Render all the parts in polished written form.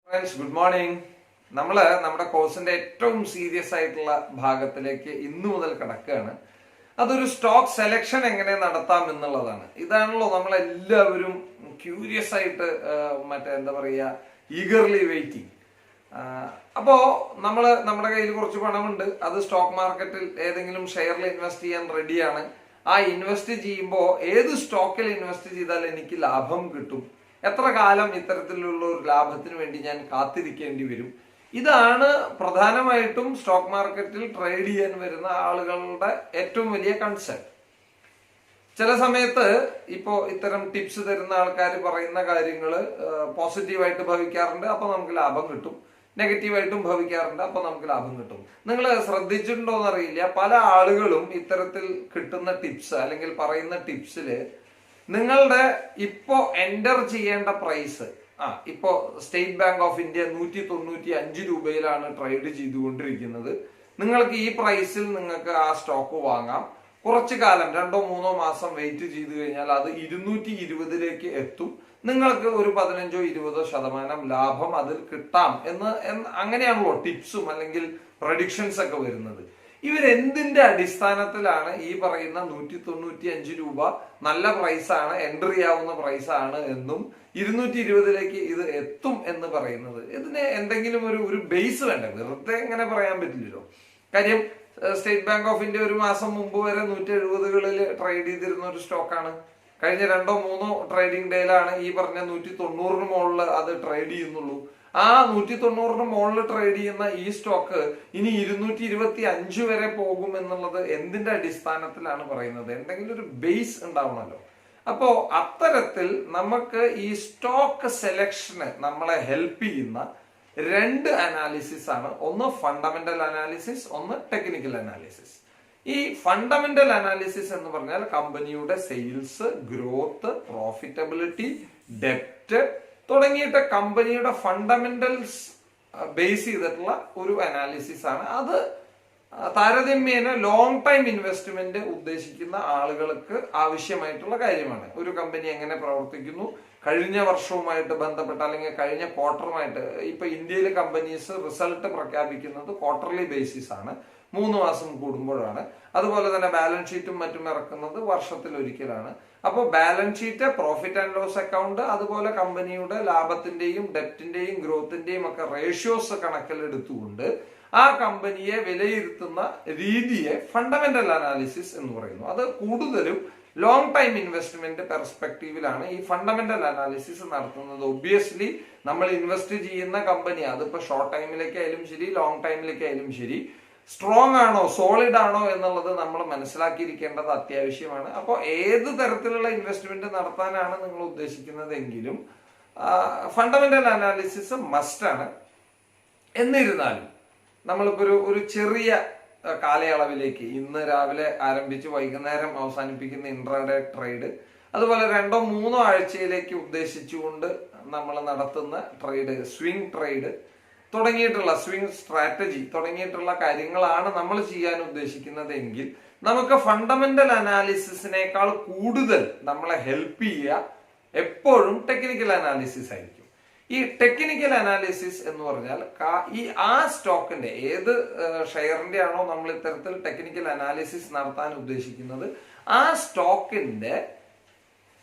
Friends, good morning. നമ്മുടെ കോഴ്സിന്റെ ഏറ്റവും സീരിയസ് ആയിട്ടുള്ള ഭാഗത്തിലേക്ക് ഇന്നു മുതൽ കിടക്കുകയാണ്. അതൊരു സ്റ്റോക്ക് സെലക്ഷൻ എങ്ങനെ നടത്താം എന്നുള്ളതാണ്. ഇതാണല്ലോ നമ്മളെല്ലാവരും ക്യൂരിയസ് ആയിട്ട് എന്താ പറയുക, ഈഗർലി വെയിറ്റിംഗ്. അപ്പോ നമ്മുടെ കയ്യിൽ കുറച്ച് പണമുണ്ട്, അത് സ്റ്റോക്ക് മാർക്കറ്റിൽ ഏതെങ്കിലും ഷെയറിൽ ഇൻവെസ്റ്റ് ചെയ്യാൻ റെഡിയാണ്. ആ ഇൻവെസ്റ്റ് ചെയ്യുമ്പോൾ ഏത് സ്റ്റോക്കിൽ ഇൻവെസ്റ്റ് ചെയ്താൽ എനിക്ക് ലാഭം കിട്ടും, എത്ര കാലം ഇത്തരത്തിലുള്ള ഒരു ലാഭത്തിന് വേണ്ടി ഞാൻ കാത്തിരിക്കേണ്ടി വരും, ഇതാണ് പ്രധാനമായിട്ടും സ്റ്റോക്ക് മാർക്കറ്റിൽ ട്രേഡ് ചെയ്യാൻ വരുന്ന ആളുകളുടെ ഏറ്റവും വലിയ കൺസേൺ. ചില സമയത്ത് ഇപ്പോ ഇത്തരം ടിപ്സ് തരുന്ന ആൾക്കാർ പറയുന്ന കാര്യങ്ങൾ പോസിറ്റീവായിട്ട് ഭവിക്കാറുണ്ട്, അപ്പൊ നമുക്ക് ലാഭം കിട്ടും. നെഗറ്റീവായിട്ടും ഭവിക്കാറുണ്ട്, അപ്പൊ നമുക്ക് ലാഭം കിട്ടും. നിങ്ങൾ ശ്രദ്ധിച്ചിട്ടുണ്ടോ എന്നറിയില്ല, പല ആളുകളും ഇത്തരത്തിൽ കിട്ടുന്ന ടിപ്സ് അല്ലെങ്കിൽ പറയുന്ന ടിപ്സില് നിങ്ങളുടെ ഇപ്പോ എൻറ്റർ ചെയ്യേണ്ട പ്രൈസ്, ഇപ്പോ സ്റ്റേറ്റ് ബാങ്ക് ഓഫ് ഇന്ത്യ 195 രൂപയിലാണ് ട്രേഡ് ചെയ്തുകൊണ്ടിരിക്കുന്നത്. നിങ്ങൾക്ക് ഈ പ്രൈസിൽ നിങ്ങൾക്ക് ആ സ്റ്റോക്ക് വാങ്ങാം. കുറച്ചു കാലം 2-3 മാസം വെയിറ്റ് ചെയ്ത് കഴിഞ്ഞാൽ അത് 220 എത്തും. നിങ്ങൾക്ക് ഒരു 15-20% ലാഭം അതിൽ കിട്ടാം എന്ന് അങ്ങനെയാണല്ലോ ടിപ്സും അല്ലെങ്കിൽ പ്രഡിക്ഷൻസ് ഒക്കെ വരുന്നത്. ഇവരെന്തിന്റെ അടിസ്ഥാനത്തിലാണ് ഈ പറയുന്ന 195 രൂപ നല്ല പ്രൈസാണ്, എൻട്രി ചെയ്യാവുന്ന പ്രൈസാണ് എന്നും 220 ഇത് എത്തും എന്ന് പറയുന്നത്? ഇതിന് എന്തെങ്കിലും ഒരു ബേസ് വേണ്ടേ? വെറുതെ എങ്ങനെ പറയാൻ പറ്റില്ലല്ലോ. കാര്യം സ്റ്റേറ്റ് ബാങ്ക് ഓഫ് ഇന്ത്യ ഒരു മാസം മുമ്പ് വരെ 170കളിൽ ട്രേഡ് ചെയ്തിരുന്ന ഒരു സ്റ്റോക്കാണ്. കഴിഞ്ഞ 2-3 ട്രേഡിംഗ് ഡേയിലാണ് ഈ പറഞ്ഞ 190 മുകളിൽ അത് ട്രേഡ് ചെയ്യുന്നുള്ളൂ. ആ 190 മുകളിൽ ട്രേഡ് ചെയ്യുന്ന ഈ സ്റ്റോക്ക് ഇനി 225 വരെ പോകും എന്നുള്ളത് എന്തിന്റെ അടിസ്ഥാനത്തിലാണ് പറയുന്നത്? എന്തെങ്കിലും ഒരു ബേസ് ഉണ്ടാവണമല്ലോ. അപ്പോ അത്തരത്തിൽ നമുക്ക് ഈ സ്റ്റോക്ക് സെലക്ഷന് നമ്മളെ ഹെൽപ്പ് ചെയ്യുന്ന 2 അനാലിസിസ് ആണ്. ഒന്ന് ഫണ്ടമെന്റൽ അനാലിസിസ്, ഒന്ന് ടെക്നിക്കൽ അനാലിസിസ്. ഈ ഫണ്ടമെന്റൽ അനാലിസിസ് എന്ന് പറഞ്ഞാൽ കമ്പനിയുടെ സെയിൽസ്, ഗ്രോത്ത്, പ്രോഫിറ്റബിലിറ്റി, ഡെപ്റ്റ് തുടങ്ങിയിട്ട് കമ്പനിയുടെ ഫണ്ടമെന്റൽസ് ബേസ് ചെയ്തിട്ടുള്ള ഒരു അനാലിസിസ് ആണ്. അത് താരതമ്യേന ലോങ് ടൈം ഇൻവെസ്റ്റ്മെന്റ് ഉദ്ദേശിക്കുന്ന ആളുകൾക്ക് ആവശ്യമായിട്ടുള്ള കാര്യമാണ്. ഒരു കമ്പനി എങ്ങനെ പ്രവർത്തിക്കുന്നു, കഴിഞ്ഞ വർഷവുമായിട്ട് ബന്ധപ്പെട്ട അല്ലെങ്കിൽ കഴിഞ്ഞ ക്വാർട്ടറുമായിട്ട്, ഇപ്പൊ ഇന്ത്യയിലെ കമ്പനീസ് റിസൾട്ട് പ്രഖ്യാപിക്കുന്നത് ക്വാർട്ടർലി ബേസിസ് ആണ്, 3 മാസം കൂടുമ്പോഴാണ്. അതുപോലെ തന്നെ ബാലൻസ് ഷീറ്റും മറ്റും ഇറക്കുന്നത് വർഷത്തിൽ ഒരിക്കലാണ്. അപ്പോൾ balance sheet, profit and loss account, അതുപോലെ കമ്പനിയുടെ ലാഭത്തിന്റെയും ഡെപ്റ്റിന്റെയും ഗ്രോത്തിന്റെയും ഒക്കെ റേഷ്യോസ് കണക്കിലെടുത്തുകൊണ്ട് ആ കമ്പനിയെ വിലയിരുത്തുന്ന രീതിയെ ഫണ്ടമെന്റൽ അനാലിസിസ് എന്ന് പറയുന്നു. അത് കൂടുതലും ലോങ് ടൈം ഇൻവെസ്റ്റ്മെന്റ് പെർസ്പെക്റ്റീവിലാണ് ഈ ഫണ്ടമെന്റൽ അനാലിസിസ് നടത്തുന്നത്. ഒബ്വിയസ്ലി നമ്മൾ ഇൻവെസ്റ്റ് ചെയ്യുന്ന കമ്പനി, അതിപ്പോ ഷോർട്ട് ടൈമിലേക്കായാലും ശരി ലോങ് ടൈമിലേക്കായാലും ശരി, സ്ട്രോങ് ആണോ സോളിഡ് ആണോ എന്നുള്ളത് നമ്മൾ മനസ്സിലാക്കിയിരിക്കേണ്ടത് അത്യാവശ്യമാണ്. അപ്പോൾ ഏത് തരത്തിലുള്ള ഇൻവെസ്റ്റ്മെന്റ് നടത്താനാണ് നിങ്ങൾ ഉദ്ദേശിക്കുന്നതെങ്കിലും ഫണ്ടമെന്റൽ അനാലിസിസ് മസ്റ്റ് ആണ്. എന്നിരുന്നാലും നമ്മളിപ്പോ ഒരു ചെറിയ കാലയളവിലേക്ക്, ഇന്ന് രാവിലെ ആരംഭിച്ച് വൈകുന്നേരം അവസാനിപ്പിക്കുന്ന ഇൻട്രാഡേ ട്രേഡ്, അതുപോലെ 2-3 ആഴ്ചയിലേക്ക് ഉദ്ദേശിച്ചുകൊണ്ട് നമ്മൾ നടത്തുന്ന ട്രേഡ്, സ്വിംഗ് ട്രേഡ് തുടങ്ങിയിട്ടുള്ള സ്വിംഗ് സ്ട്രാറ്റജി തുടങ്ങിയിട്ടുള്ള കാര്യങ്ങളാണ് നമ്മൾ ചെയ്യാൻ ഉദ്ദേശിക്കുന്നത് എങ്കിൽ നമുക്ക് ഫണ്ടമെന്റൽ അനാലിസിസിനേക്കാൾ കൂടുതൽ നമ്മളെ ഹെൽപ്പ് ചെയ്യുക എപ്പോഴും ടെക്നിക്കൽ അനാലിസിസ് ആയിരിക്കും. ഈ ടെക്നിക്കൽ അനാലിസിസ് എന്ന് പറഞ്ഞാൽ ആ സ്റ്റോക്കിന്റെ ഏത് ഷെയറിന്റെ ആണോ നമ്മൾ ഇത്തരത്തിൽ ടെക്നിക്കൽ അനാലിസിസ് നടത്താൻ ഉദ്ദേശിക്കുന്നത്, ആ സ്റ്റോക്കിന്റെ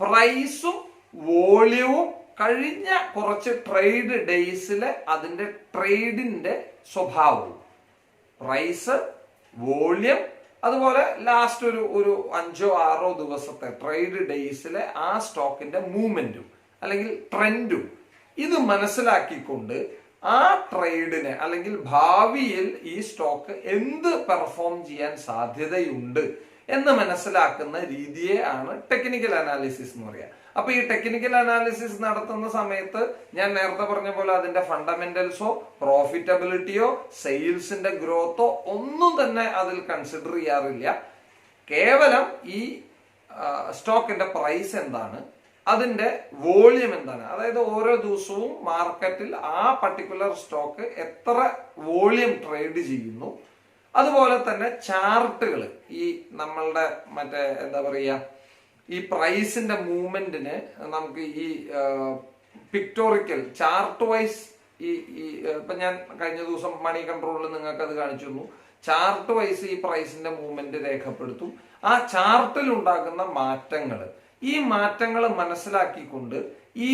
പ്രൈസും വോള്യവും കഴിഞ്ഞ കുറച്ച് ട്രേഡ് ഡേയ്സിലെ അതിന്റെ ട്രേഡിന്റെ സ്വഭാവവും, പ്രൈസ്, വോള്യം, അതുപോലെ ലാസ്റ്റ് ഒരു 5-6 ദിവസത്തെ ട്രേഡ് ഡേയ്സിലെ ആ സ്റ്റോക്കിന്റെ മൂവ്മെന്റും അല്ലെങ്കിൽ ട്രെൻഡും ഇത് മനസ്സിലാക്കിക്കൊണ്ട് ആ ട്രേഡിനെ അല്ലെങ്കിൽ ഭാവിയിൽ ഈ സ്റ്റോക്ക് എന്ത് പെർഫോം ചെയ്യാൻ സാധ്യതയുണ്ട് എന്ന് മനസ്സിലാക്കുന്ന രീതിയെ ആണ് ടെക്നിക്കൽ അനാലിസിസ് എന്ന് പറയുക. അപ്പൊ ഈ ടെക്നിക്കൽ അനാലിസിസ് നടത്തുന്ന സമയത്ത് ഞാൻ നേരത്തെ പറഞ്ഞ പോലെ അതിന്റെ ഫണ്ടമെന്റൽസോ പ്രോഫിറ്റബിലിറ്റിയോ സെയിൽസിന്റെ ഗ്രോത്തോ ഒന്നും തന്നെ അതിൽ കൺസിഡർ ചെയ്യാറില്ല. കേവലം ഈ സ്റ്റോക്കിന്റെ പ്രൈസ് എന്താണ്, അതിന്റെ വോള്യം എന്താണ്, അതായത് ഓരോ ദിവസവും മാർക്കറ്റിൽ ആ പർട്ടിക്കുലർ സ്റ്റോക്ക് എത്ര വോള്യം ട്രേഡ് ചെയ്യുന്നു, അതുപോലെ തന്നെ ചാർട്ടുകൾ, ഈ നമ്മളുടെ എന്താ പറയുക, ഈ പ്രൈസിന്റെ മൂവ്മെന്റിന് നമുക്ക് ഈ പിക്ടോറിക്കൽ ചാർട്ട് വൈസ് ഈ ഈ ഇപ്പൊ ഞാൻ കഴിഞ്ഞ ദിവസം മണി കൺട്രോളിൽ നിങ്ങൾക്ക് അത് കാണിച്ചു തന്നു. ചാർട്ട് വൈസ് ഈ പ്രൈസിന്റെ മൂവ്മെന്റ് രേഖപ്പെടുത്തും. ആ ചാർട്ടിൽ ഉണ്ടാകുന്ന മാറ്റങ്ങൾ, ഈ മാറ്റങ്ങൾ മനസ്സിലാക്കിക്കൊണ്ട് ഈ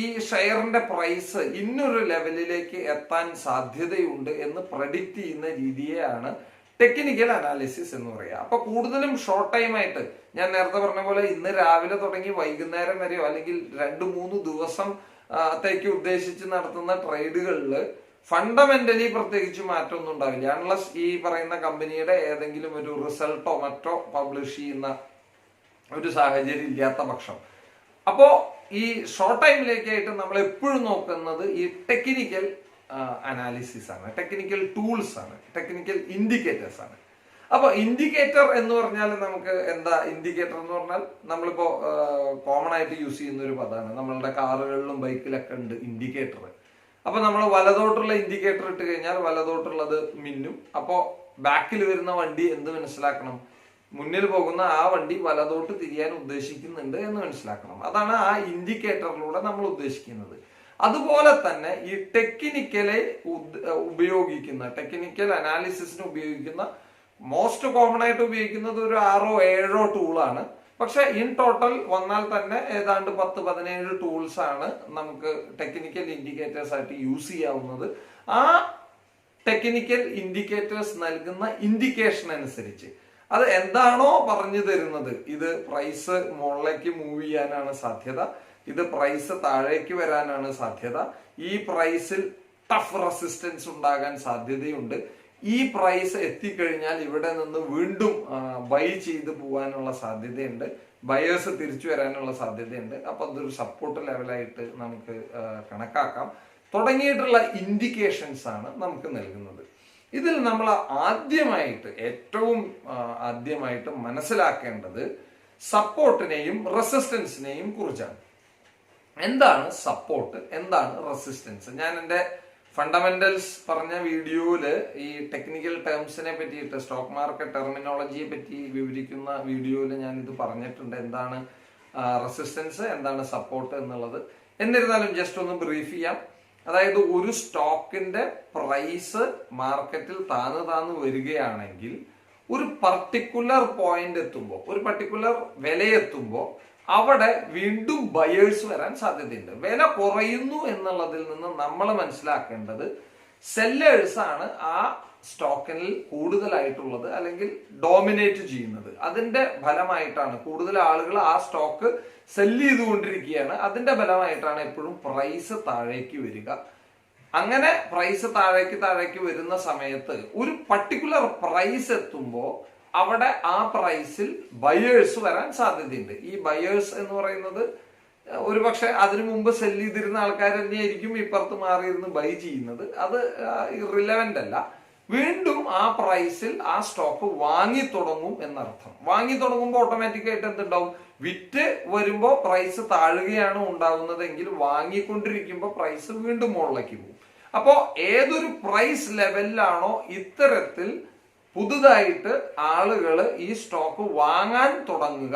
ഈ ഷെയറിന്റെ പ്രൈസ് ഇന്നൊരു ലെവലിലേക്ക് എത്താൻ സാധ്യതയുണ്ട് എന്ന് പ്രഡിക്റ്റ് ചെയ്യുന്ന രീതിയെയാണ് ടെക്നിക്കൽ അനാലിസിസ് എന്ന് പറയുക. അപ്പൊ കൂടുതലും ഷോർട്ട് ടൈം ആയിട്ട് ഞാൻ നേരത്തെ പറഞ്ഞ പോലെ ഇന്ന് രാവിലെ തുടങ്ങി വൈകുന്നേരം വരെയോ അല്ലെങ്കിൽ 2-3 ദിവസത്തേക്ക് ഉദ്ദേശിച്ച് നടത്തുന്ന ട്രേഡുകളിൽ ഫണ്ടമെന്റലി പ്രത്യേകിച്ച് മാറ്റമൊന്നും ഉണ്ടാവില്ല, അൺലസ് ഈ പറയുന്ന കമ്പനിയുടെ ഏതെങ്കിലും ഒരു റിസൾട്ടോ മറ്റോ പബ്ലിഷ് ചെയ്യുന്ന ഒരു സാഹചര്യം ഇല്ലാത്ത പക്ഷം. അപ്പോ ഈ ഷോർട്ട് ടൈമിലേക്കായിട്ട് നമ്മൾ എപ്പോഴും നോക്കുന്നത് ഈ ടെക്നിക്കൽ അനാലിസിസ് ആണ്, ടെക്നിക്കൽ ടൂൾസ് ആണ്, ടെക്നിക്കൽ ഇൻഡിക്കേറ്റേഴ്സ് ആണ്. അപ്പൊ ഇൻഡിക്കേറ്റർ എന്ന് പറഞ്ഞാൽ നമുക്ക് എന്താ? ഇൻഡിക്കേറ്റർ എന്ന് പറഞ്ഞാൽ നമ്മളിപ്പോ കോമൺ ആയിട്ട് യൂസ് ചെയ്യുന്ന ഒരു പദമാണ്. നമ്മളുടെ കാറുകളിലും ബൈക്കിലൊക്കെ ഉണ്ട് ഇൻഡിക്കേറ്റർ. അപ്പൊ നമ്മൾ വലതോട്ടുള്ള ഇൻഡിക്കേറ്റർ ഇട്ട് കഴിഞ്ഞാൽ വലതോട്ടുള്ളത് മിന്നും. അപ്പോ ബാക്കിൽ വരുന്ന വണ്ടി എന്ത് മനസ്സിലാക്കണം? മുന്നിൽ പോകുന്ന ആ വണ്ടി വലതോട്ട് തിരിയാൻ ഉദ്ദേശിക്കുന്നുണ്ട് എന്ന് മനസ്സിലാക്കണം. അതാണ് ആ ഇൻഡിക്കേറ്ററിലൂടെ നമ്മൾ ഉദ്ദേശിക്കുന്നത്. അതുപോലെ തന്നെ ഈ ടെക്നിക്കലെ ഉപയോഗിക്കുന്ന, ടെക്നിക്കൽ അനാലിസിസിന് ഉപയോഗിക്കുന്ന മോസ്റ്റ് കോമൺ ആയിട്ട് ഉപയോഗിക്കുന്നത് ഒരു 6-7 ടൂളാണ്. പക്ഷെ ഇൻ ടോട്ടൽ വന്നാൽ തന്നെ ഏതാണ്ട് 10-17 ടൂൾസ് ആണ് നമുക്ക് ടെക്നിക്കൽ ഇൻഡിക്കേറ്റേഴ്സ് ആയിട്ട് യൂസ് ചെയ്യാവുന്നത്. ആ ടെക്നിക്കൽ ഇൻഡിക്കേറ്റേഴ്സ് നൽകുന്ന ഇൻഡിക്കേഷൻ അനുസരിച്ച് അത് എന്താണോ പറഞ്ഞു തരുന്നത്, ഇത് പ്രൈസ് മുകളിലേക്ക് മൂവ് ചെയ്യാനാണ് സാധ്യത, ഇത് പ്രൈസ് താഴേക്ക് വരാനാണ് സാധ്യത, ഈ പ്രൈസിൽ ടഫ് റെസിസ്റ്റൻസ് ഉണ്ടാകാൻ സാധ്യതയുണ്ട്, ഈ പ്രൈസ് എത്തിക്കഴിഞ്ഞാൽ ഇവിടെ നിന്ന് വീണ്ടും ബൈ ചെയ്ത് പോകാനുള്ള സാധ്യതയുണ്ട്, ബയേഴ്സ് തിരിച്ചു വരാനുള്ള സാധ്യതയുണ്ട്, അപ്പൊ അതൊരു സപ്പോർട്ട് ലെവലായിട്ട് നമുക്ക് കണക്കാക്കാം തുടങ്ങിയിട്ടുള്ള ഇൻഡിക്കേഷൻസ് ആണ് നമുക്ക് നൽകുന്നത്. ഇതിൽ നമ്മൾ ഏറ്റവും ആദ്യമായിട്ട് മനസ്സിലാക്കേണ്ടത് സപ്പോർട്ടിനെയും റെസിസ്റ്റൻസിനെയും കുറിച്ചാണ്. എന്താണ് സപ്പോർട്ട്, എന്താണ് റെസിസ്റ്റൻസ്? ഞാൻ എൻ്റെ ഫണ്ടമെന്റൽസ് പറഞ്ഞ വീഡിയോയില് ഈ ടെക്നിക്കൽ ടേംസിനെ പറ്റിയിട്ട്, സ്റ്റോക്ക് മാർക്കറ്റ് ടെർമിനോളജിയെ പറ്റി വിവരിക്കുന്ന വീഡിയോയിൽ ഞാൻ ഇത് പറഞ്ഞിട്ടുണ്ട്, എന്താണ് റെസിസ്റ്റൻസ്, എന്താണ് സപ്പോർട്ട് എന്നുള്ളത്. എന്നിരുന്നാലും ജസ്റ്റ് ഒന്ന് ബ്രീഫ് ചെയ്യാം. അതായത് ഒരു സ്റ്റോക്കിന്റെ പ്രൈസ് മാർക്കറ്റിൽ താന്ന് വരികയാണെങ്കിൽ ഒരു പർട്ടിക്കുലർ പോയിന്റ് എത്തുമ്പോൾ, ഒരു പർട്ടിക്കുലർ വിലയെത്തുമ്പോൾ അവിടെ വീണ്ടും ബയേഴ്സ് വരാൻ സാധ്യതയുണ്ട്. വില കുറയുന്നു എന്നുള്ളതിൽ നിന്ന് നമ്മൾ മനസ്സിലാക്കേണ്ടത് സെല്ലേഴ്സ് ആണ് ആ സ്റ്റോക്കിൽ കൂടുതലായിട്ടുള്ളത് അല്ലെങ്കിൽ ഡോമിനേറ്റ് ചെയ്യുന്നത്. അതിന്റെ ഫലമായിട്ടാണ് കൂടുതൽ ആളുകൾ ആ സ്റ്റോക്ക് സെല്ല് ചെയ്തുകൊണ്ടിരിക്കുകയാണ്. അതിന്റെ ഫലമായിട്ടാണ് എപ്പോഴും പ്രൈസ് താഴേക്ക് വരിക. അങ്ങനെ പ്രൈസ് താഴേക്ക് വരുന്ന സമയത്ത് ഒരു പർട്ടിക്കുലർ പ്രൈസ് എത്തുമ്പോൾ അവിടെ ആ പ്രൈസിൽ ബയേഴ്സ് വരാൻ സാധ്യതയുണ്ട്. ഈ ബയേഴ്സ് എന്ന് പറയുന്നത് ഒരുപക്ഷെ അതിനു മുമ്പ് സെല്ല് ചെയ്തിരുന്ന ആൾക്കാർ തന്നെയായിരിക്കും ഇപ്പുറത്ത് മാറിയിരുന്ന് ബൈ ചെയ്യുന്നത്. അത് റിലവന്റ് അല്ല. വീണ്ടും ആ പ്രൈസിൽ ആ സ്റ്റോക്ക് വാങ്ങി തുടങ്ങും എന്നർത്ഥം. വാങ്ങി തുടങ്ങുമ്പോൾ ഓട്ടോമാറ്റിക് ആയിട്ട് എന്തുണ്ടാവും? വിറ്റ് വരുമ്പോൾ പ്രൈസ് താഴുകയാണ് ഉണ്ടാവുന്നതെങ്കിൽ വാങ്ങിക്കൊണ്ടിരിക്കുമ്പോൾ പ്രൈസ് വീണ്ടും മുകളിലേക്ക് പോകും. അപ്പോ ഏതൊരു പ്രൈസ് ലെവലിലാണോ ഇത്തരത്തിൽ പുതുതായിട്ട് ആളുകൾ ഈ സ്റ്റോക്ക് വാങ്ങാൻ തുടങ്ങുക,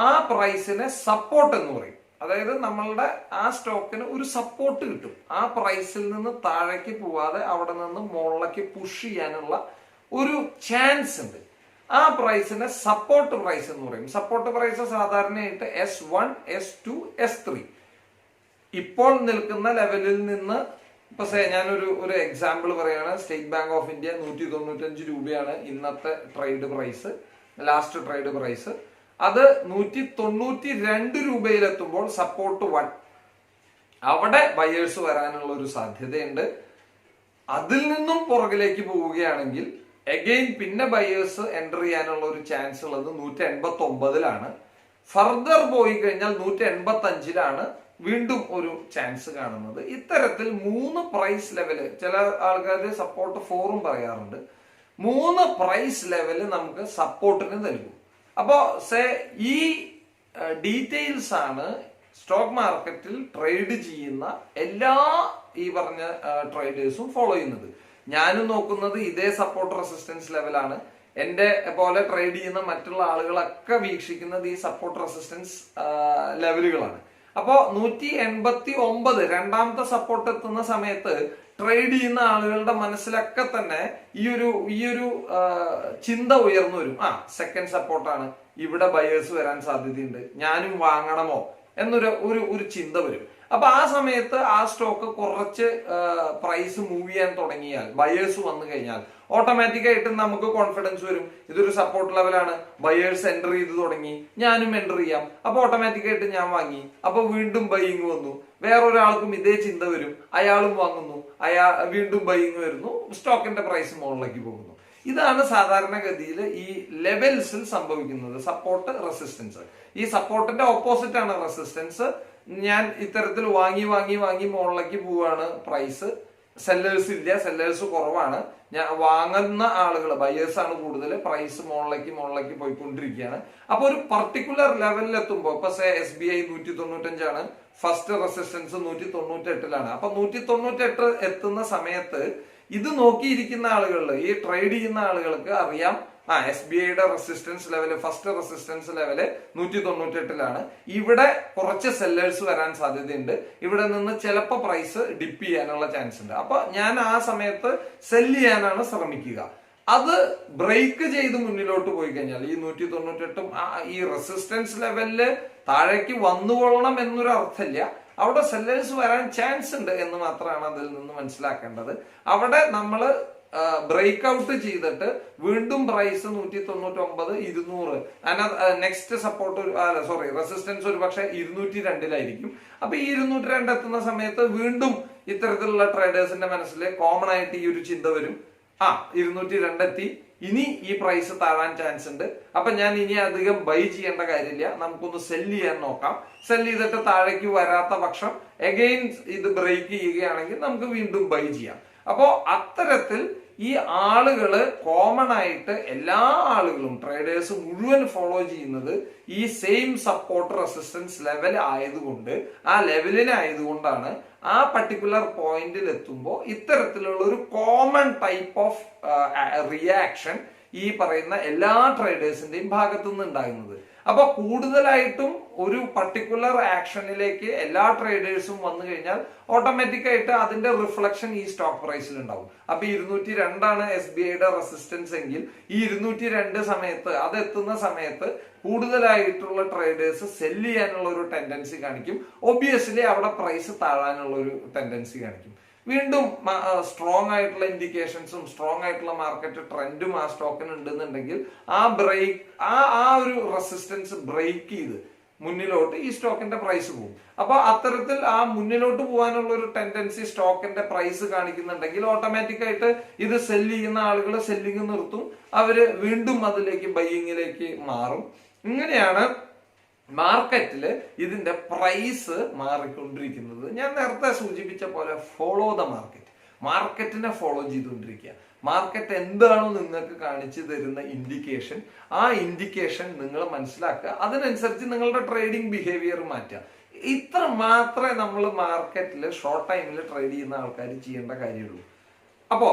ആ പ്രൈസിനെ സപ്പോർട്ട് എന്ന് പറയും. അതായത് നമ്മളുടെ ആ സ്റ്റോക്കിന് ഒരു സപ്പോർട്ട് കിട്ടും. ആ പ്രൈസിൽ നിന്ന് താഴേക്ക് പോവാതെ അവിടെ നിന്ന് മുകളിലേക്ക് പുഷ് ചെയ്യാനുള്ള ഒരു ചാൻസ് ഉണ്ട്. ആ പ്രൈസിനെ സപ്പോർട്ട് പ്രൈസ് എന്ന് പറയും. സപ്പോർട്ട് പ്രൈസ് സാധാരണയായിട്ട് S1, S2, S3. ഇപ്പോൾ നിൽക്കുന്ന ലെവലിൽ നിന്ന് ഇപ്പൊ ഞാനൊരു എക്സാമ്പിൾ പറയാണ്. സ്റ്റേറ്റ് ബാങ്ക് ഓഫ് ഇന്ത്യ 195 രൂപയാണ് ഇന്നത്തെ trade price, last trade price. അത് 192 രൂപയിലെത്തുമ്പോൾ സപ്പോർട്ട് 1, അവിടെ ബയേഴ്സ് വരാനുള്ള ഒരു സാധ്യതയുണ്ട്. അതിൽ നിന്നും പുറകിലേക്ക് പോവുകയാണെങ്കിൽ അഗെയിൻ പിന്നെ ബയേഴ്സ് എൻ്റർ ചെയ്യാനുള്ള ഒരു ചാൻസ് ഉള്ളത് 189-ലാണ്. ഫർദർ പോയി കഴിഞ്ഞാൽ 185-ലാണ് വീണ്ടും ഒരു ചാൻസ് കാണുന്നത്. ഇത്തരത്തിൽ 3 പ്രൈസ് ലെവല്, ചില ആൾക്കാർ സപ്പോർട്ട് 4ഉം പറയാറുണ്ട്, 3 പ്രൈസ് ലെവല് നമുക്ക് സപ്പോർട്ടിന് നൽകും. അപ്പോ ഈ ഡീറ്റെയിൽസ് ആണ് സ്റ്റോക്ക് മാർക്കറ്റിൽ ട്രേഡ് ചെയ്യുന്ന എല്ലാ ഈ പറഞ്ഞ ട്രേഡേഴ്സും ഫോളോ ചെയ്യുന്നത്. ഞാനും നോക്കുന്നത് ഇതേ സപ്പോർട്ട് റെസിസ്റ്റൻസ് ലെവലാണ്. എന്റെ പോലെ ട്രേഡ് ചെയ്യുന്ന മറ്റുള്ള ആളുകളൊക്കെ വീക്ഷിക്കുന്നത് ഈ സപ്പോർട്ട് റെസിസ്റ്റൻസ് ലെവലുകളാണ്. അപ്പോ 189 രണ്ടാമത്തെ സപ്പോർട്ട് എത്തുന്ന സമയത്ത് ട്രേഡ് ചെയ്യുന്ന ആളുകളുടെ മനസ്സിലൊക്കെ തന്നെ ഈ ഒരു ചിന്ത ഉയർന്നു വരും. സെക്കൻഡ് സപ്പോർട്ടാണ്, ഇവിടെ ബയേഴ്സ് വരാൻ സാധ്യതയുണ്ട്, ഞാനും വാങ്ങണമോ ഒരു ചിന്ത വരും. അപ്പൊ ആ സമയത്ത് ആ സ്റ്റോക്ക് കുറച്ച് പ്രൈസ് മൂവ് ചെയ്യാൻ തുടങ്ങിയാൽ, ബയേഴ്സ് വന്നു കഴിഞ്ഞാൽ ഓട്ടോമാറ്റിക് ആയിട്ട് നമുക്ക് കോൺഫിഡൻസ് വരും, ഇതൊരു സപ്പോർട്ട് ലെവലാണ്, ബയേഴ്സ് എൻ്റർ ചെയ്ത് തുടങ്ങി, ഞാനും എൻ്റർ ചെയ്യാം. അപ്പൊ ഓട്ടോമാറ്റിക് ആയിട്ട് ഞാൻ വാങ്ങി. അപ്പൊ വീണ്ടും ബൈയിങ് വന്നു, വേറൊരാൾക്കും ഇതേ ചിന്ത വരും, അയാളും വാങ്ങുന്നു, വീണ്ടും ബൈയിങ് വരുന്നു, സ്റ്റോക്കിന്റെ പ്രൈസ് മുകളിലേക്ക് പോകുന്നു. ഇതാണ് സാധാരണഗതിയിൽ ഈ ലെവൽസിൽ സംഭവിക്കുന്നത്. Support, resistance. ഈ സപ്പോർട്ടിന്റെ ഓപ്പോസിറ്റ് ആണ് റെസിസ്റ്റൻസ്. ഞാൻ ഇത്തരത്തിൽ വാങ്ങി വാങ്ങി വാങ്ങി മുകളിലേക്ക് പോവാണ് പ്രൈസ്. സെല്ലേഴ്സ് ഇല്ല, സെല്ലേഴ്സ് കുറവാണ്, ഞാൻ വാങ്ങുന്ന ആളുകൾ ബയേഴ്സ് ആണ് കൂടുതൽ, പ്രൈസ് മുകളിലേക്ക് പോയിക്കൊണ്ടിരിക്കുകയാണ്. അപ്പൊ ഒരു പർട്ടിക്കുലർ ലെവലിൽ എത്തുമ്പോൾ, ഇപ്പൊ SBI 195 ഫസ്റ്റ് റെസിസ്റ്റൻസ് 198 അപ്പൊ 198 എത്തുന്ന സമയത്ത് ഇത് നോക്കിയിരിക്കുന്ന ആളുകളിൽ, ഈ ട്രേഡ് ചെയ്യുന്ന ആളുകൾക്ക് അറിയാം, SBIയുടെ resistance level, first resistance level 198 ഇവിടെ കുറച്ച് സെല്ലേഴ്സ് വരാൻ സാധ്യതയുണ്ട്, ഇവിടെ നിന്ന് ചിലപ്പോൾ പ്രൈസ് ഡിപ്പ് ചെയ്യാനുള്ള ചാൻസ് ഉണ്ട്. അപ്പൊ ഞാൻ ആ സമയത്ത് സെല് ചെയ്യാനാണ് ശ്രമിക്കുക. അത് ബ്രേക്ക് ചെയ്ത് മുന്നിലോട്ട് പോയി കഴിഞ്ഞാൽ ഈ 198 ഈ റെസിസ്റ്റൻസ് ലെവലില് താഴേക്ക് വന്നുകൊള്ളണം എന്നൊരു അർത്ഥമില്ല, അവിടെ സെല്ലേഴ്സ് വരാൻ ചാൻസ് ഉണ്ട് എന്ന് മാത്രമാണ് അതിൽ നിന്ന് മനസ്സിലാക്കേണ്ടത്. അവിടെ നമ്മൾ ബ്രേക്ക് ഔട്ട് ചെയ്തിട്ട് വീണ്ടും പ്രൈസ് 199, 200, നെക്സ്റ്റ് സപ്പോർട്ട് റെസിസ്റ്റൻസ് ഒരു പക്ഷെ 202 അപ്പൊ ഈ 202 എത്തുന്ന സമയത്ത് വീണ്ടും ഇത്തരത്തിലുള്ള ട്രേഡേഴ്സിന്റെ മനസ്സിൽ കോമൺ ആയിട്ട് ഈ ഒരു ചിന്ത വരും, 202 എത്തി, ഇനി ഈ പ്രൈസ് താഴാൻ ചാൻസ് ഉണ്ട്, അപ്പൊ ഞാൻ ഇനി അധികം ബൈ ചെയ്യേണ്ട കാര്യമില്ല, നമുക്കൊന്ന് സെല് ചെയ്യാൻ നോക്കാം. സെല് ചെയ്തിട്ട് താഴേക്ക് വരാത്ത പക്ഷം എഗെയിൻ ഇത് ബ്രേക്ക് ചെയ്യുകയാണെങ്കിൽ നമുക്ക് വീണ്ടും ബൈ ചെയ്യാം. അപ്പോ അത്തരത്തിൽ ഈ ആളുകള് കോമൺ ആയിട്ട് എല്ലാ ആളുകളും ട്രേഡേഴ്സ് മുഴുവൻ ഫോളോ ചെയ്യുന്നത് ഈ സെയിം സപ്പോർട്ട് റെസിസ്റ്റൻസ് ലെവൽ ആയതുകൊണ്ട്, ആ ലെവലിനായതുകൊണ്ടാണ് ആ പർട്ടിക്കുലർ പോയിന്റിൽ എത്തുമ്പോൾ ഇത്തരത്തിലുള്ള ഒരു കോമൺ ടൈപ്പ് ഓഫ് റിയാക്ഷൻ ഈ പറയുന്ന എല്ലാ ട്രേഡേഴ്സിന്റെയും ഭാഗത്തുനിന്ന് ഉണ്ടാകുന്നത്. അപ്പൊ കൂടുതലായിട്ടും ഒരു പർട്ടിക്കുലർ ആക്ഷനിലേക്ക് എല്ലാ ട്രേഡേഴ്സും വന്നു കഴിഞ്ഞാൽ ഓട്ടോമാറ്റിക് ആയിട്ട് അതിന്റെ റിഫ്ലക്ഷൻ ഈ സ്റ്റോക്ക് പ്രൈസിൽ ഉണ്ടാവും. അപ്പൊ 202 SBIയുടെ റെസിസ്റ്റൻസ് എങ്കിൽ ഈ 202 സമയത്ത് അത് എത്തുന്ന സമയത്ത് കൂടുതലായിട്ടുള്ള ട്രേഡേഴ്സ് സെല് ചെയ്യാനുള്ള ഒരു ടെൻഡൻസി കാണിക്കും. ഒബിയസ്ലി അവിടെ പ്രൈസ് താഴാനുള്ള ഒരു ടെൻഡൻസി കാണിക്കും. വീണ്ടും സ്ട്രോങ് ആയിട്ടുള്ള ഇൻഡിക്കേഷൻസും സ്ട്രോങ് ആയിട്ടുള്ള മാർക്കറ്റ് ട്രെൻഡും ആ സ്റ്റോക്കിന് ഉണ്ടെന്നുണ്ടെങ്കിൽ ആ ഒരു റെസിസ്റ്റൻസ് ബ്രേക്ക് ചെയ്ത് മുന്നിലോട്ട് ഈ സ്റ്റോക്കിന്റെ പ്രൈസ് പോകും. അപ്പൊ അത്തരത്തിൽ ആ മുന്നിലോട്ട് പോകാനുള്ള ഒരു ടെൻഡൻസി സ്റ്റോക്കിന്റെ പ്രൈസ് കാണിക്കുന്നുണ്ടെങ്കിൽ ഓട്ടോമാറ്റിക് ആയിട്ട് ഇത് സെല് ചെയ്യുന്ന ആളുകൾ സെല്ലിങ് നിർത്തും, അവര് വീണ്ടും അതിലേക്ക് ബൈയിങ്ങിലേക്ക് മാറും. ഇങ്ങനെയാണ് മാർക്കറ്റില് ഇതിന്റെ പ്രൈസ് മാറിക്കൊണ്ടിരിക്കുന്നത്. ഞാൻ നേരത്തെ സൂചിപ്പിച്ച പോലെ ഫോളോ ദ മാർക്കറ്റിനെ ഫോളോ ചെയ്തുകൊണ്ടിരിക്കുക. മാർക്കറ്റ് എന്താണോ നിങ്ങൾക്ക് കാണിച്ചു തരുന്ന ഇൻഡിക്കേഷൻ, ആ ഇൻഡിക്കേഷൻ നിങ്ങൾ മനസ്സിലാക്കുക, അതിനനുസരിച്ച് നിങ്ങളുടെ ട്രേഡിംഗ് ബിഹേവിയർ മാറ്റുക. ഇത്ര മാത്രമേ നമ്മൾ മാർക്കറ്റിൽ ഷോർട്ട് ടൈമിൽ ട്രേഡ് ചെയ്യുന്ന ആൾക്കാർ ചെയ്യേണ്ട കാര്യമുള്ളൂ. അപ്പോ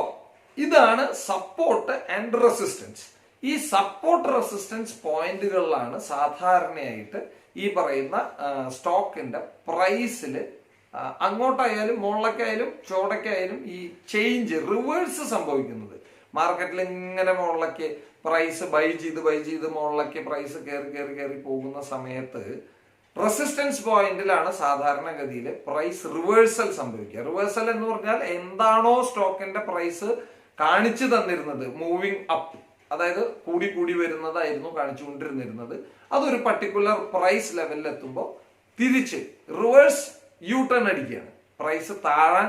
ഇതാണ് സപ്പോർട്ട് ആൻഡ് റെസിസ്റ്റൻസ്. ഈ സപ്പോർട്ട് റെസിസ്റ്റൻസ് പോയിന്റുകളിലാണ് സാധാരണയായിട്ട് ഈ പറയുന്ന സ്റ്റോക്കിന്റെ പ്രൈസിൽ അങ്ങോട്ടായാലും മുകളിലേക്കായാലും ചുവടക്കായാലും ഈ ചേഞ്ച് റിവേഴ്സ് സംഭവിക്കുന്നത്. മാർക്കറ്റിൽ ഇങ്ങനെ മുകളിലേക്ക് പ്രൈസ് ബൈ ചെയ്ത് മുകളിലേക്ക് പ്രൈസ് കയറി പോകുന്ന സമയത്ത് റെസിസ്റ്റൻസ് പോയിന്റിലാണ് സാധാരണഗതിയിൽ പ്രൈസ് റിവേഴ്സൽ സംഭവിക്കുക. റിവേഴ്സൽ എന്ന് പറഞ്ഞാൽ എന്താണോ സ്റ്റോക്കിന്റെ പ്രൈസ് കാണിച്ചു തന്നിരുന്നത് മൂവിങ് അപ്പ്, അതായത് കൂടി വരുന്നതായിരുന്നു കാണിച്ചുകൊണ്ടിരുന്നിരുന്നത്, അതൊരു പർട്ടിക്കുലർ പ്രൈസ് ലെവലിൽ എത്തുമ്പോൾ തിരിച്ച് റിവേഴ്സ് യു ടേൺ അടിക്കുകയാണ്, പ്രൈസ് താഴാൻ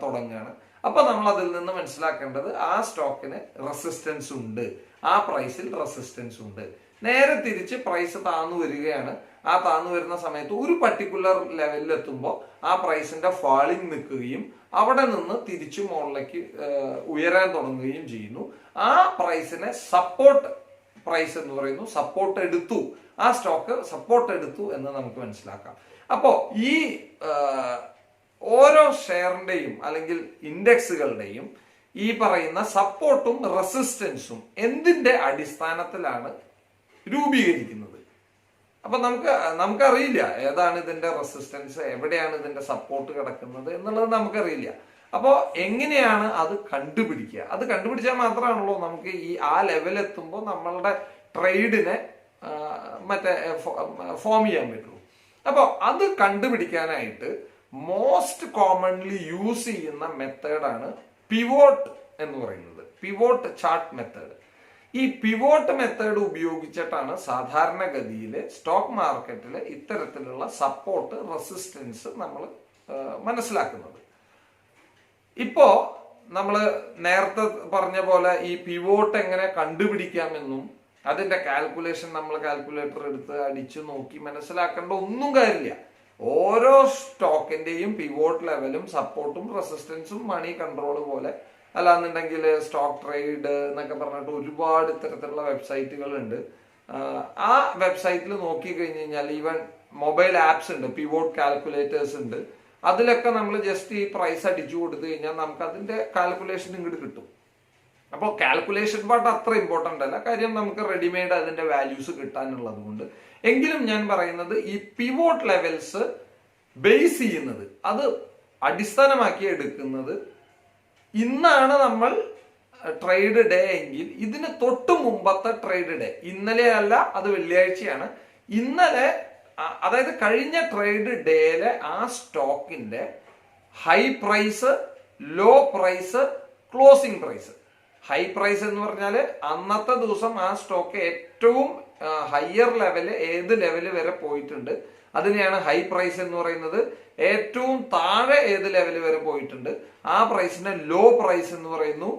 തുടങ്ങുകയാണ്. അപ്പൊ നമ്മൾ അതിൽ നിന്ന് മനസ്സിലാക്കേണ്ടത് ആ സ്റ്റോക്കിന് റെസിസ്റ്റൻസ് ഉണ്ട്, ആ പ്രൈസിൽ റെസിസ്റ്റൻസ് ഉണ്ട്. നേരെ തിരിച്ച് പ്രൈസ് താന്നു വരികയാണ്. ആ താന്നു വരുന്ന സമയത്ത് ഒരു പർട്ടിക്കുലർ ലെവലിൽ എത്തുമ്പോൾ ആ പ്രൈസിന്റെ ഫാളിങ് നിൽക്കുകയും അവിടെ നിന്ന് തിരിച്ചു മുകളിലേക്ക് ഉയരാൻ തുടങ്ങുകയും ചെയ്യുന്നു. ആ പ്രൈസിനെ സപ്പോർട്ട് പ്രൈസ് എന്ന് പറയുന്നു. സപ്പോർട്ട് എടുത്തു, ആ സ്റ്റോക്ക് സപ്പോർട്ട് എടുത്തു എന്ന് നമുക്ക് മനസ്സിലാക്കാം. അപ്പോ ഈ ഓരോ ഷെയറിന്റെയും അല്ലെങ്കിൽ ഇൻഡെക്സുകളുടെയും ഈ പറയുന്ന സപ്പോർട്ടും റെസിസ്റ്റൻസും എന്തിന്റെ അടിസ്ഥാനത്തിലാണ് രൂപീകരിക്കുന്നത്? അപ്പൊ നമുക്കറിയില്ല ഏതാണ് ഇതിന്റെ റെസിസ്റ്റൻസ്, എവിടെയാണ് ഇതിന്റെ സപ്പോർട്ട് കിടക്കുന്നത് എന്നുള്ളത് നമുക്കറിയില്ല. അപ്പോൾ എങ്ങനെയാണ് അത് കണ്ടുപിടിക്കുക? അത് കണ്ടുപിടിച്ചാൽ മാത്രമാണല്ലോ നമുക്ക് ആ ലെവൽ എത്തുമ്പോൾ നമ്മളുടെ ട്രേഡിനെ ഫോം ചെയ്യാൻ പറ്റുള്ളൂ. അപ്പോൾ അത് കണ്ടുപിടിക്കാനായിട്ട് മോസ്റ്റ് കോമൺലി യൂസ് ചെയ്യുന്ന മെത്തേഡാണ് പിവോട്ട് എന്ന് പറയുന്നത്, പിവോട്ട് ചാർട്ട് മെത്തേഡ്. ഈ പിവോട്ട് മെത്തേഡ് ഉപയോഗിച്ചിട്ടാണ് സാധാരണഗതിയിൽ സ്റ്റോക്ക് മാർക്കറ്റിൽ ഇത്തരത്തിലുള്ള സപ്പോർട്ട് റെസിസ്റ്റൻസ് നമ്മൾ മനസ്സിലാക്കുന്നത്. ഇപ്പോ നമ്മൾ നേരത്തെ പറഞ്ഞ പോലെ ഈ പിവോട്ട് എങ്ങനെ കണ്ടുപിടിക്കാമെന്നും അതിന്റെ കാൽക്കുലേഷൻ നമ്മൾ കാൽക്കുലേറ്റർ എടുത്ത് അടിച്ചു നോക്കി മനസ്സിലാക്കേണ്ട ഒന്നും കാര്യമില്ല. ഓരോ സ്റ്റോക്കിന്റെയും പിവോട്ട് ലെവലും സപ്പോർട്ടും റെസിസ്റ്റൻസും മണി കൺട്രോൾ പോലെ, അല്ലാന്നുണ്ടെങ്കിൽ സ്റ്റോക്ക് ട്രേഡ് എന്നൊക്കെ പറഞ്ഞിട്ട് ഒരുപാട് ഇത്തരത്തിലുള്ള വെബ്സൈറ്റുകൾ ഉണ്ട്. ആ വെബ്സൈറ്റിൽ നോക്കി കഴിഞ്ഞ് കഴിഞ്ഞാൽ ഈവൻ മൊബൈൽ ആപ്സ് ഉണ്ട്, പിവോട്ട് കാൽക്കുലേറ്റേഴ്സ് ഉണ്ട്. അതിലൊക്കെ നമ്മൾ ജസ്റ്റ് ഈ പ്രൈസ് അടിച്ചു കൊടുത്തു കഴിഞ്ഞാൽ നമുക്ക് അതിന്റെ കാൽക്കുലേഷൻ ഇങ്ങോട്ട് കിട്ടും. അപ്പോൾ കാൽക്കുലേഷൻ പാർട്ട് അത്ര ഇമ്പോർട്ടന്റ് അല്ല, കാര്യം നമുക്ക് റെഡിമെയ്ഡ് അതിന്റെ വാല്യൂസ് കിട്ടാനുള്ളത് കൊണ്ട്. എങ്കിലും ഞാൻ പറയുന്നത് ഈ പിവോട്ട് ലെവൽസ് ബേസ് ചെയ്യുന്നത്, അത് അടിസ്ഥാനമാക്കി എടുക്കുന്നത്, ഇന്നാണ് നമ്മൾ ട്രേഡ് ഡേ എങ്കിൽ ഇതിന് തൊട്ട് മുമ്പത്തെ ട്രേഡ് ഡേ, ഇന്നലെ അല്ല, അത് വെള്ളിയാഴ്ചയാണ്, ഇന്നലെ അതായത് കഴിഞ്ഞ ട്രേഡ് ഡേയിലെ ആ സ്റ്റോക്കിന്റെ high price, low price, closing price. High price എന്ന് പറഞ്ഞാല് അന്നത്തെ ദിവസം ആ സ്റ്റോക്ക് ഏറ്റവും ഹയർ ലെവല് ഏത് ലെവല് വരെ പോയിട്ടുണ്ട് അതിനെയാണ് ഹൈ പ്രൈസ് എന്ന് പറയുന്നത്. ഏറ്റവും താഴെ ഏത് ലെവല് വരെ പോയിട്ടുണ്ട് ആ പ്രൈസിനെ ലോ പ്രൈസ് എന്ന് പറയുന്നു.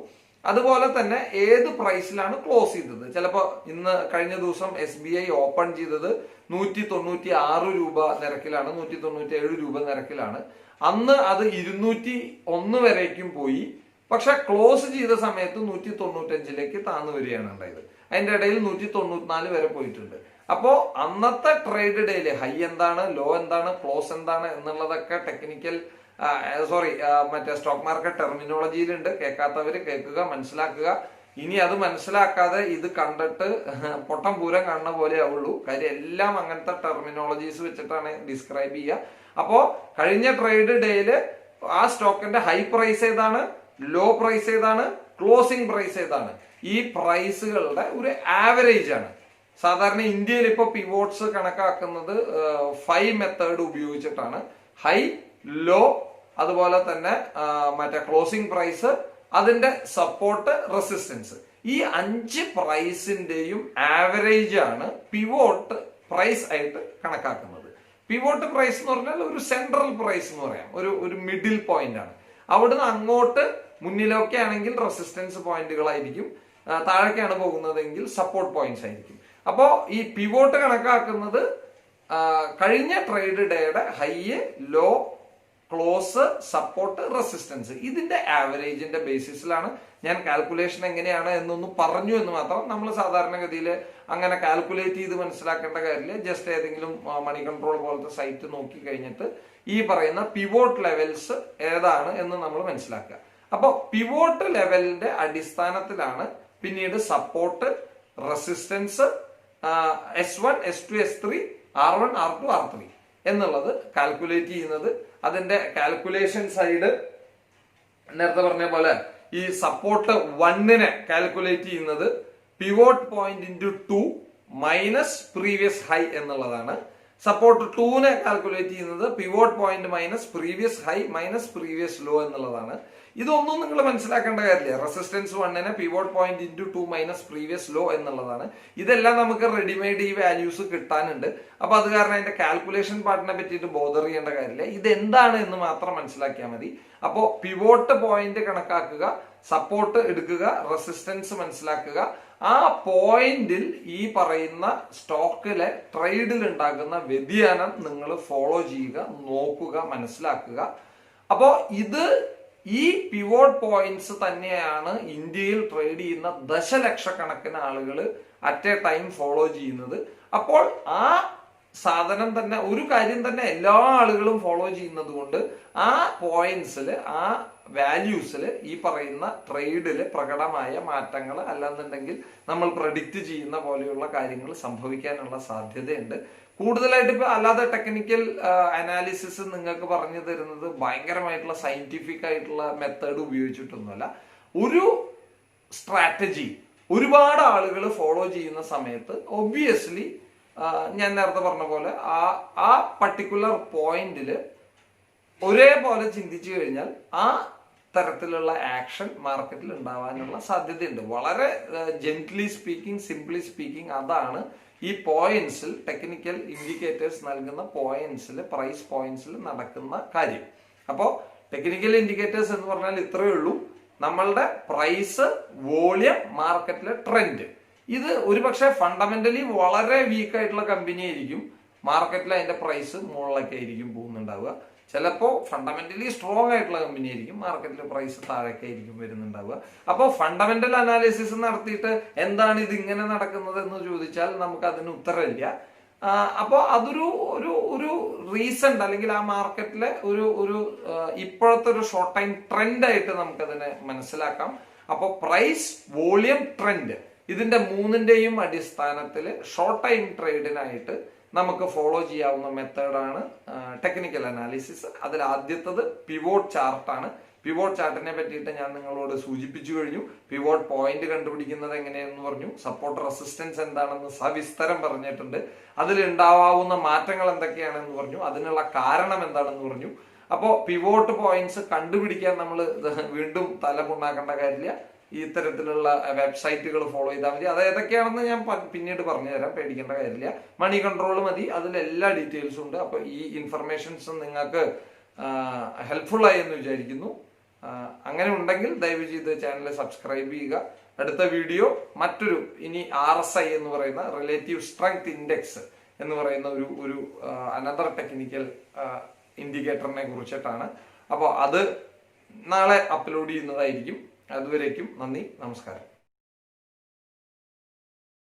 അതുപോലെ തന്നെ ഏത് പ്രൈസിലാണ് ക്ലോസ് ചെയ്തത്. ചിലപ്പോ ഇന്ന് കഴിഞ്ഞ ദിവസം SBI ഓപ്പൺ ചെയ്തത് 196 രൂപ നിരക്കിലാണ്, 197 രൂപ നിരക്കിലാണ്. അന്ന് അത് 201 വരേക്കും പോയി. പക്ഷെ ക്ലോസ് ചെയ്ത സമയത്ത് 195ലേക്ക് താന്നു വരികയാണ് ഉണ്ടായത്. അതിന്റെ ഇടയിൽ 194 വരെ പോയിട്ടുണ്ട്. അപ്പോ അന്നത്തെ ട്രേഡ് ഡേയില് ഹൈ എന്താണ്, ലോ എന്താണ്, ക്ലോസ് എന്താണ് എന്നുള്ളതൊക്കെ ടെക്നിക്കൽ മറ്റേ സ്റ്റോക്ക് മാർക്കറ്റ് ടെർമിനോളജിയിലുണ്ട്. കേൾക്കാത്തവര് കേൾക്കുക, മനസ്സിലാക്കുക. ഇനി അത് മനസ്സിലാക്കാതെ ഇത് കണ്ടിട്ട് പൊട്ടം പൂരം കാണുന്ന പോലെ ആവുള്ളൂ. കാര്യം എല്ലാം അങ്ങനത്തെ ടെർമിനോളജീസ് വെച്ചിട്ടാണ് ഡിസ്ക്രൈബ് ചെയ്യുക. അപ്പോ കഴിഞ്ഞ ട്രേഡ് ഡേയില് ആ സ്റ്റോക്കിന്റെ ഹൈ പ്രൈസ് ഏതാണ്, ലോ പ്രൈസ് ഏതാണ്, ക്ലോസിംഗ് പ്രൈസ് ഏതാണ്, ഈ പ്രൈസുകളുടെ ഒരു ആവറേജ് ആണ്. സാധാരണ ഇന്ത്യയിൽ ഇപ്പൊ പിവോട്ട്സ് കണക്കാക്കുന്നത് 5 മെത്തേഡ് ഉപയോഗിച്ചിട്ടാണ്. ഹൈ, ലോ, അതുപോലെ തന്നെ മറ്റേ ക്ലോസിംഗ് പ്രൈസ്, അതിന്റെ സപ്പോർട്ട്, റെസിസ്റ്റൻസ്, ഈ 5 പ്രൈസിന്റെയും ആവറേജ് ആണ് പിവോട്ട് പ്രൈസ് ആയിട്ട് കണക്കാക്കുന്നത്. പിവോട്ട് പ്രൈസ് എന്ന് പറഞ്ഞാൽ ഒരു സെൻട്രൽ പ്രൈസ് എന്ന് പറയാം, ഒരു മിഡിൽ പോയിന്റ് ആണ്. അവിടുന്ന് അങ്ങോട്ട് മുന്നിലൊക്കെ ആണെങ്കിൽ റെസിസ്റ്റൻസ് പോയിന്റുകളായിരിക്കും, താഴേക്കാണ് പോകുന്നതെങ്കിൽ സപ്പോർട്ട് പോയിന്റ്സ് ആയിരിക്കും. അപ്പോ ഈ പിവോട്ട് കണക്കാക്കുന്നത് കഴിഞ്ഞ ട്രേഡ് ഡേയുടെ high, low, close, support, resistance, ഇതിന്റെ ആവറേജിന്റെ ബേസിസിലാണ്. ഞാൻ കാൽക്കുലേഷൻ എങ്ങനെയാണ് എന്നൊന്ന് പറഞ്ഞു എന്ന് മാത്രം. നമ്മൾ സാധാരണഗതിയിൽ അങ്ങനെ കാൽക്കുലേറ്റ് ചെയ്ത് മനസ്സിലാക്കേണ്ട കാര്യമില്ല. ജസ്റ്റ് ഏതെങ്കിലും മണി കൺട്രോൾ പോലത്തെ സൈറ്റ് നോക്കി കഴിഞ്ഞിട്ട് ഈ പറയുന്ന പിവോട്ട് ലെവൽസ് ഏതാണ് എന്ന് നമ്മൾ മനസ്സിലാക്കുക. അപ്പൊ പിവോട്ട് ലെവലിന്റെ അടിസ്ഥാനത്തിലാണ് പിന്നീട് support, resistance, S1, S2, S3, R1, R2, R3 എന്നുള്ളത് കാൽക്കുലേറ്റ് ചെയ്യുന്നത്. അതിന്റെ കാൽക്കുലേഷൻ സൈഡ് നേരത്തെ പറഞ്ഞ പോലെ ഈ സപ്പോർട്ട് 1നെ കാൽക്കുലേറ്റ് ചെയ്യുന്നത് pivot point into 2 minus previous high എന്നുള്ളതാണ്. സപ്പോർട്ട് 2നെ കാൽക്കുലേറ്റ് ചെയ്യുന്നത് pivot point minus previous high minus previous low എന്നുള്ളതാണ്. ഇതൊന്നും നിങ്ങൾ മനസ്സിലാക്കേണ്ട കാര്യമില്ല. റെസിസ്റ്റൻസ് 1നെ pivot point into 2 minus previous low എന്നുള്ളതാണ്. ഇതെല്ലാം നമുക്ക് റെഡിമെയ്ഡ് ഈ വാല്യൂസ് കിട്ടാനുണ്ട്. അപ്പൊ അത് കാരണം അതിന്റെ കാൽക്കുലേഷൻ പാർട്ടിനെ പറ്റിയിട്ട് ബോധർ ചെയ്യേണ്ട കാര്യമില്ല. ഇതെന്താണ് എന്ന് മാത്രം മനസ്സിലാക്കിയാൽ മതി. അപ്പോ പിവോട്ട് പോയിന്റ് കണക്കാക്കുക, സപ്പോർട്ട് എടുക്കുക, റെസിസ്റ്റൻസ് മനസ്സിലാക്കുക. ആ പോയിന്റിൽ ഈ പറയുന്ന സ്റ്റോക്കിലെ ട്രേഡിൽ ഉണ്ടാകുന്ന വ്യതിയാനം നിങ്ങൾ ഫോളോ ചെയ്യുക, നോക്കുക, മനസ്സിലാക്കുക. അപ്പോ ഈ പിവോട്ട് പോയിന്റ്സ് തന്നെയാണ് ഇന്ത്യയിൽ ട്രേഡ് ചെയ്യുന്ന ദശലക്ഷക്കണക്കിന് ആളുകൾ അറ്റ് എ ടൈം ഫോളോ ചെയ്യുന്നത്. അപ്പോൾ ആ സാധനം തന്നെ, ഒരു കാര്യം തന്നെ എല്ലാ ആളുകളും ഫോളോ ചെയ്യുന്നത് കൊണ്ട് ആ പോയിന്റ്സില്, ആ വാല്യൂസിൽ ഈ പറയുന്ന ട്രേഡില് പ്രകടമായ മാറ്റങ്ങൾ അല്ലാന്നുണ്ടെങ്കിൽ നമ്മൾ പ്രഡിക്റ്റ് ചെയ്യുന്ന പോലെയുള്ള കാര്യങ്ങൾ സംഭവിക്കാനുള്ള സാധ്യതയുണ്ട്. കൂടുതലായിട്ട് ഇപ്പൊ അല്ലാതെ ടെക്നിക്കൽ അനാലിസിസ് നിങ്ങൾക്ക് പറഞ്ഞു തരുന്നത് ഭയങ്കരമായിട്ടുള്ള സയന്റിഫിക് ആയിട്ടുള്ള മെത്തേഡ് ഉപയോഗിച്ചിട്ടൊന്നുമല്ല. ഒരു സ്ട്രാറ്റജി ഒരുപാട് ആളുകൾ ഫോളോ ചെയ്യുന്ന സമയത്ത് ഒബ്വിയസ്ലി ഞാൻ നേരത്തെ പറഞ്ഞ പോലെ ആ പർട്ടിക്കുലർ പോയിന്റിൽ ഒരേപോലെ ചിന്തിച്ചു കഴിഞ്ഞാൽ ആ തരത്തിലുള്ള ആക്ഷൻ മാർക്കറ്റിൽ ഉണ്ടാവാനുള്ള സാധ്യതയുണ്ട്. വളരെ ജെന്റ്ലി സ്പീക്കിംഗ്, സിംപ്ലി സ്പീക്കിംഗ്, അതാണ് ഈ പോയിന്റ്സിൽ, ടെക്നിക്കൽ ഇൻഡിക്കേറ്റേഴ്സ് നൽകുന്ന പോയിന്റ്സിൽ, പ്രൈസ് പോയിന്റ്സിൽ നടക്കുന്ന കാര്യം. അപ്പോൾ ടെക്നിക്കൽ ഇൻഡിക്കേറ്റേഴ്സ് എന്ന് പറഞ്ഞാൽ ഇത്രയേ ഉള്ളൂ. നമ്മളുടെ പ്രൈസ്, വോളിയം, മാർക്കറ്റിലെ ട്രെൻഡ്. ഇത് ഒരുപക്ഷെ ഫണ്ടമെന്റലി വളരെ വീക്ക് ആയിട്ടുള്ള കമ്പനി ആയിരിക്കും, മാർക്കറ്റിൽ അതിന്റെ പ്രൈസ് മുകളിലൊക്കെ ആയിരിക്കും പോകുന്നുണ്ടാവുക. ചിലപ്പോൾ ഫണ്ടമെന്റലി സ്ട്രോങ് ആയിട്ടുള്ള കമ്പനി ആയിരിക്കും, മാർക്കറ്റിൽ പ്രൈസ് താഴേക്ക് ആയിരിക്കും വരുന്നുണ്ടാവുക. അപ്പോൾ ഫണ്ടമെന്റൽ അനാലിസിസ് നടത്തിയിട്ട് എന്താണ് ഇത് ഇങ്ങനെ നടക്കുന്നത് എന്ന് ചോദിച്ചാൽ നമുക്ക് അതിന് ഉത്തരമില്ല. അപ്പോൾ അതൊരു ഒരു ഒരു റീസെന്റ് അല്ലെങ്കിൽ ആ മാർക്കറ്റിലെ ഒരു ഇപ്പോഴത്തെ ഒരു ഷോർട്ട് ടൈം ട്രെൻഡ് ആയിട്ട് നമുക്കതിനെ മനസ്സിലാക്കാം. അപ്പോൾ പ്രൈസ്, വോളിയം, ട്രെൻഡ്, ഇതിന്റെ മൂന്നിന്റെയും അടിസ്ഥാനത്തിൽ ഷോർട്ട് ടൈം ട്രേഡിനായിട്ട് നമുക്ക് ഫോളോ ചെയ്യാവുന്ന മെത്തേഡാണ് ടെക്നിക്കൽ അനാലിസിസ്. അതിൽ ആദ്യത്തത് പിവോട്ട് ചാർട്ടാണ്. പിവോട്ട് ചാർട്ടിനെ പറ്റിയിട്ട് ഞാൻ നിങ്ങളോട് സൂചിപ്പിച്ചു കഴിഞ്ഞു. പിവോട്ട് പോയിന്റ് കണ്ടുപിടിക്കുന്നത് എങ്ങനെയെന്ന് പറഞ്ഞു, സപ്പോർട്ട് റെസിസ്റ്റൻസ് എന്താണെന്ന് സവിസ്തരം പറഞ്ഞിട്ടുണ്ട്, അതിലുണ്ടാവാവുന്ന മാറ്റങ്ങൾ എന്തൊക്കെയാണെന്ന് പറഞ്ഞു, അതിനുള്ള കാരണം എന്താണെന്ന് പറഞ്ഞു. അപ്പോൾ പിവോട്ട് പോയിന്റ്സ് കണ്ടുപിടിക്കാൻ നമ്മൾ വീണ്ടും തലമുണ്ടാക്കേണ്ട കാര്യമില്ല. ഈ ഇത്തരത്തിലുള്ള വെബ്സൈറ്റുകൾ ഫോളോ ചെയ്താൽ മതി. അത് ഏതൊക്കെയാണെന്ന് ഞാൻ പിന്നീട് പറഞ്ഞു തരാം, പേടിക്കേണ്ട കാര്യമില്ല. മണി കൺട്രോൾ മതി, അതിൽ എല്ലാ ഡീറ്റെയിൽസും ഉണ്ട്. അപ്പോൾ ഈ ഇൻഫർമേഷൻസ് നിങ്ങൾക്ക് ഹെൽപ്ഫുൾ ആയി എന്ന് വിചാരിക്കുന്നു. അങ്ങനെ ഉണ്ടെങ്കിൽ ദയവ് ചെയ്ത് ചാനൽ സബ്സ്ക്രൈബ് ചെയ്യുക. അടുത്ത വീഡിയോ മറ്റൊരു ഇനി RSI എന്ന് പറയുന്ന റിലേറ്റീവ് സ്ട്രെങ്ത് ഇൻഡെക്സ് എന്ന് പറയുന്ന ഒരു അനദർ ടെക്നിക്കൽ ഇൻഡിക്കേറ്ററിനെ കുറിച്ചിട്ടാണ്. അപ്പോൾ അത് നാളെ അപ്ലോഡ് ചെയ്യുന്നതായിരിക്കും. അതുവരേക്കും നന്ദി, നമസ്കാരം.